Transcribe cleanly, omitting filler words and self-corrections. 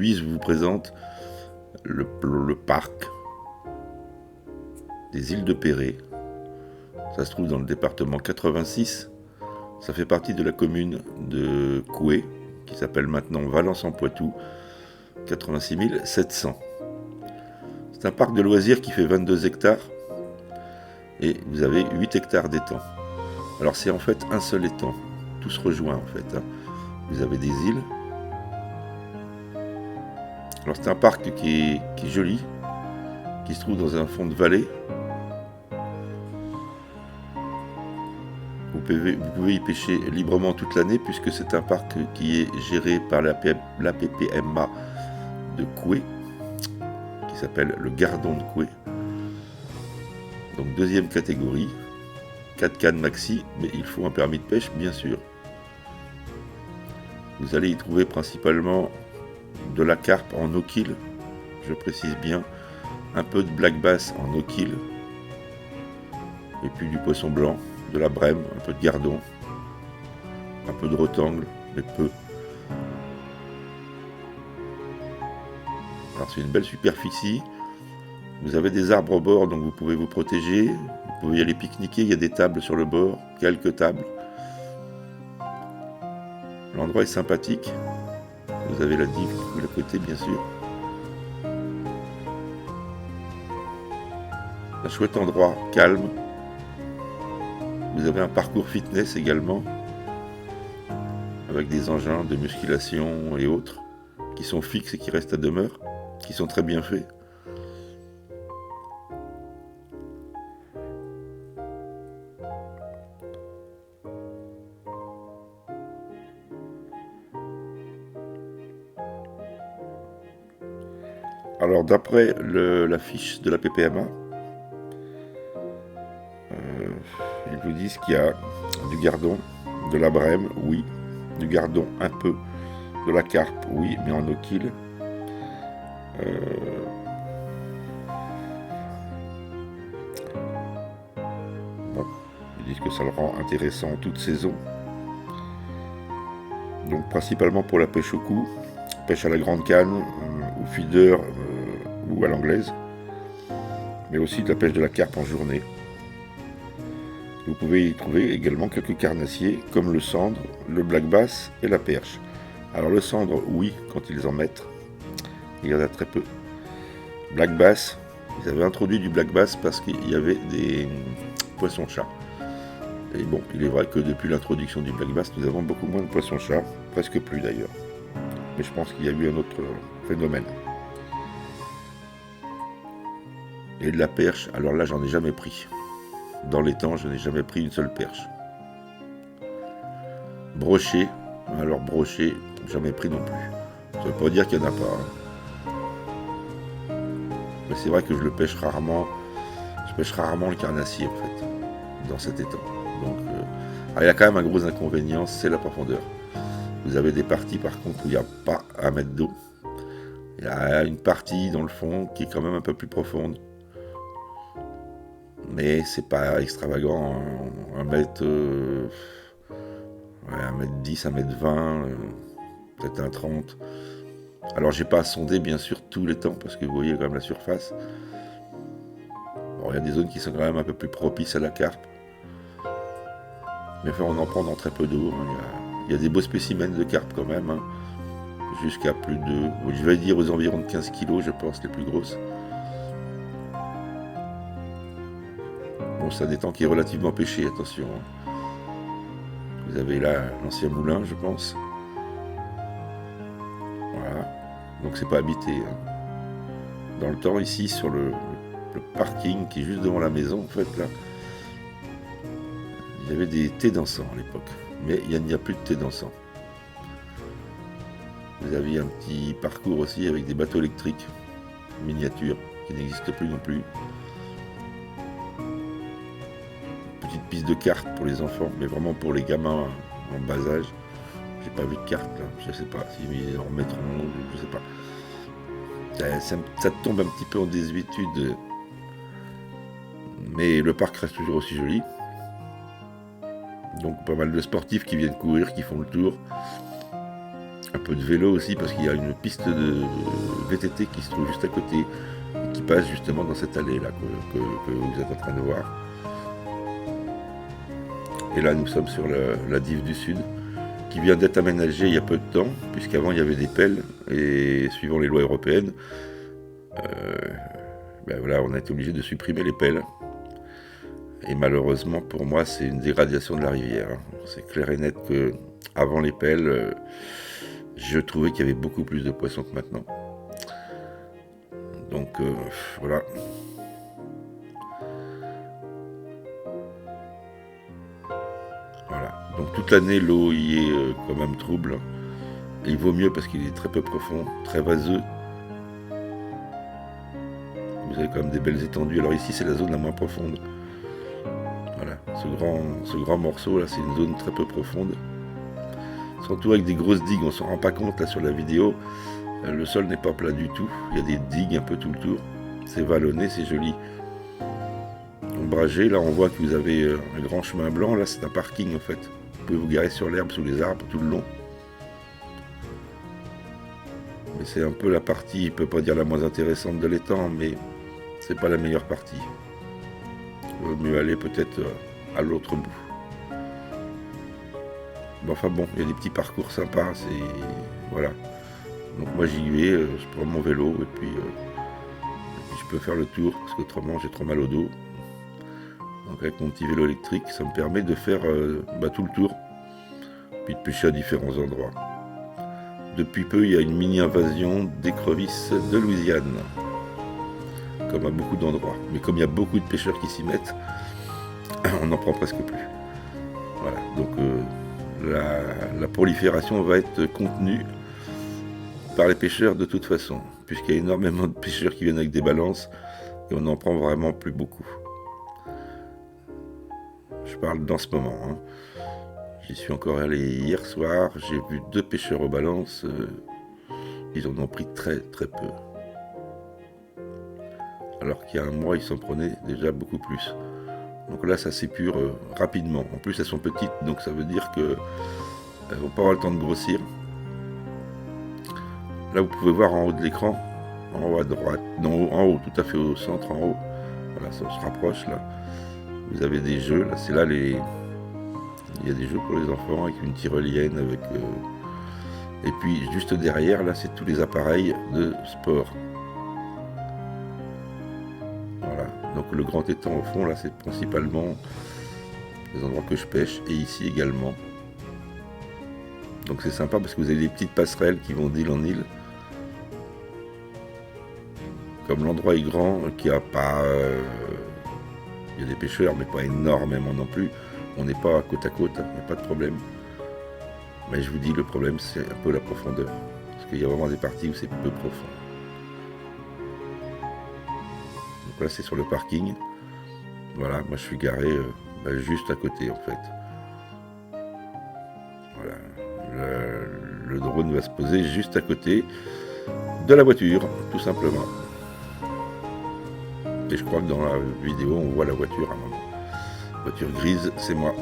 aujourd'hui, je vous présente le parc des îles de Perret. Ça se trouve dans le département 86. Ça fait partie de la commune de Coué, qui s'appelle maintenant Valence-en-Poitou, 86 700. C'est un parc de loisirs qui fait 22 hectares et vous avez 8 hectares d'étang. Alors c'est en fait un seul étang, tout se rejoint en fait. Vous avez des îles. Alors c'est un parc qui est joli, qui se trouve dans un fond de vallée. Vous pouvez y pêcher librement toute l'année puisque c'est un parc qui est géré par la PPMA de Coué, qui s'appelle le Gardon de Coué. Donc deuxième catégorie, 4 cannes maxi, mais il faut un permis de pêche bien sûr. Vous allez y trouver principalement de la carpe en no-kill, je précise bien, un peu de black bass en no-kill, et puis du poisson blanc, de la brème, un peu de gardon, un peu de rotangle, mais peu. Alors c'est une belle superficie, vous avez des arbres au bord donc vous pouvez vous protéger, vous pouvez y aller pique-niquer, il y a des tables sur le bord, quelques tables. L'endroit est sympathique, vous avez la digue de la côté bien sûr. Un chouette endroit, calme. Vous avez un parcours fitness également, avec des engins de musculation et autres, qui sont fixes et qui restent à demeure, qui sont très bien faits. Alors d'après la fiche de la PPMA, ils vous disent qu'il y a du gardon, de la brème, oui, du gardon un peu, de la carpe, oui, mais en no-kill. Bon, ils disent que ça le rend intéressant en toute saison. Donc principalement pour la pêche au cou, pêche à la grande canne, au feeder ou à l'anglaise, mais aussi de la pêche de la carpe en journée. Vous pouvez y trouver également quelques carnassiers comme le sandre, le black bass et la perche. Alors le sandre, oui, quand ils en mettent, il y en a très peu. Black bass, ils avaient introduit du black bass parce qu'il y avait des poissons-chats. Et bon, il est vrai que depuis l'introduction du black bass, nous avons beaucoup moins de poissons-chats, presque plus d'ailleurs. Mais je pense qu'il y a eu un autre phénomène. Et de la perche, alors là j'en ai jamais pris. Dans les temps, je n'ai jamais pris une seule perche. Brochet, alors brochet, jamais pris non plus. Ça ne veut pas dire qu'il n'y en a pas. Mais c'est vrai que je pêche rarement le carnassier en fait, dans cet étang. Donc, il y a quand même un gros inconvénient, c'est la profondeur. Vous avez des parties par contre où il n'y a pas 1 mètre d'eau. Il y a une partie dans le fond qui est quand même un peu plus profonde. Mais c'est pas extravagant, 1 mètre, 1 mètre 10, 1 mètre 20, peut-être 1 30. Alors j'ai pas sondé bien sûr tout le temps parce que vous voyez quand même la surface. Bon, il y a des zones qui sont quand même un peu plus propices à la carpe. Mais enfin, on en prend dans très peu d'eau. Il y a des beaux spécimens de carpe quand même, jusqu'à plus de, je vais dire aux environs de 15 kg, je pense, les plus grosses. Bon, c'est un étang qui est relativement pêché, attention. Vous avez là l'ancien moulin, je pense. Voilà. Donc c'est pas habité. Dans le temps, ici, sur le parking qui est juste devant la maison, en fait, là, il y avait des thés dansants à l'époque. Mais il n'y a plus de thé dansant. Vous aviez un petit parcours aussi avec des bateaux électriques miniatures qui n'existent plus non plus. Petite piste de cartes pour les enfants, mais vraiment pour les gamins en bas âge. J'ai pas vu de carte là, je sais pas s'ils en remettront, je sais pas. Ça tombe un petit peu en désuétude, mais le parc reste toujours aussi joli. Donc pas mal de sportifs qui viennent courir, qui font le tour. Un peu de vélo aussi parce qu'il y a une piste de VTT qui se trouve juste à côté et qui passe justement dans cette allée là que vous êtes en train de voir. Et là nous sommes sur la dive du Sud qui vient d'être aménagée il y a peu de temps, puisqu'avant il y avait des pelles et suivant les lois européennes, ben voilà, on a été obligé de supprimer les pelles. Et malheureusement pour moi c'est une dégradation de la rivière. C'est clair et net que avant les pelles, je trouvais qu'il y avait beaucoup plus de poissons que maintenant. Donc voilà. Voilà. Donc toute l'année l'eau y est quand même trouble. Et il vaut mieux parce qu'il est très peu profond, très vaseux. Vous avez quand même des belles étendues. Alors ici c'est la zone la moins profonde. Voilà, ce grand morceau là c'est une zone très peu profonde. Surtout avec des grosses digues, on s'en rend pas compte là sur la vidéo. Le sol n'est pas plat du tout, il y a des digues un peu tout le tour. C'est vallonné, c'est joli. Ombragé, là on voit que vous avez un grand chemin blanc, là c'est un parking en fait. Vous pouvez vous garer sur l'herbe, sous les arbres tout le long. Mais c'est un peu la partie, je ne peux pas dire la moins intéressante de l'étang, mais c'est pas la meilleure partie. Il vaut mieux aller peut-être à l'autre bout. Mais enfin bon, il y a des petits parcours sympas, c'est... Voilà. Donc moi j'y vais, je prends mon vélo et puis je peux faire le tour, parce qu'autrement j'ai trop mal au dos. Donc avec mon petit vélo électrique, ça me permet de faire tout le tour, puis de pêcher à différents endroits. Depuis peu, il y a une mini-invasion d'écrevisses de Louisiane, comme à beaucoup d'endroits. Mais comme il y a beaucoup de pêcheurs qui s'y mettent, on n'en prend presque plus. Voilà, donc la prolifération va être contenue par les pêcheurs de toute façon, puisqu'il y a énormément de pêcheurs qui viennent avec des balances, et on n'en prend vraiment plus beaucoup. Je parle dans ce moment. J'y suis encore allé hier soir, j'ai vu 2 pêcheurs aux balances, ils en ont pris très très peu. Alors qu'il y a un mois, ils s'en prenaient déjà beaucoup plus. Donc là, ça s'épure rapidement. En plus, elles sont petites, donc ça veut dire qu'elles ne vont pas avoir le temps de grossir. Là, vous pouvez voir en haut de l'écran, en haut à droite, non, en haut, tout à fait au centre, en haut. Voilà, ça se rapproche là. Vous avez des jeux, là, c'est là les... Il y a des jeux pour les enfants avec une tyrolienne, avec... Et puis, juste derrière, là, c'est tous les appareils de sport. Voilà, donc le grand étang au fond, là, c'est principalement les endroits que je pêche, et ici également. Donc c'est sympa parce que vous avez des petites passerelles qui vont d'île en île. Comme l'endroit est grand, qu'il n'y a pas... il y a des pêcheurs, mais pas énormément non plus. On n'est pas côte à côte, il n'y a pas de problème. Mais je vous dis, le problème, c'est un peu la profondeur. Parce qu'il y a vraiment des parties où c'est peu profond. Donc là, c'est sur le parking. Voilà, moi je suis garé juste à côté, en fait. Voilà. Le drone va se poser juste à côté de la voiture, tout simplement. Et je crois que dans la vidéo, on voit la voiture à un moment. Voiture grise, c'est moi.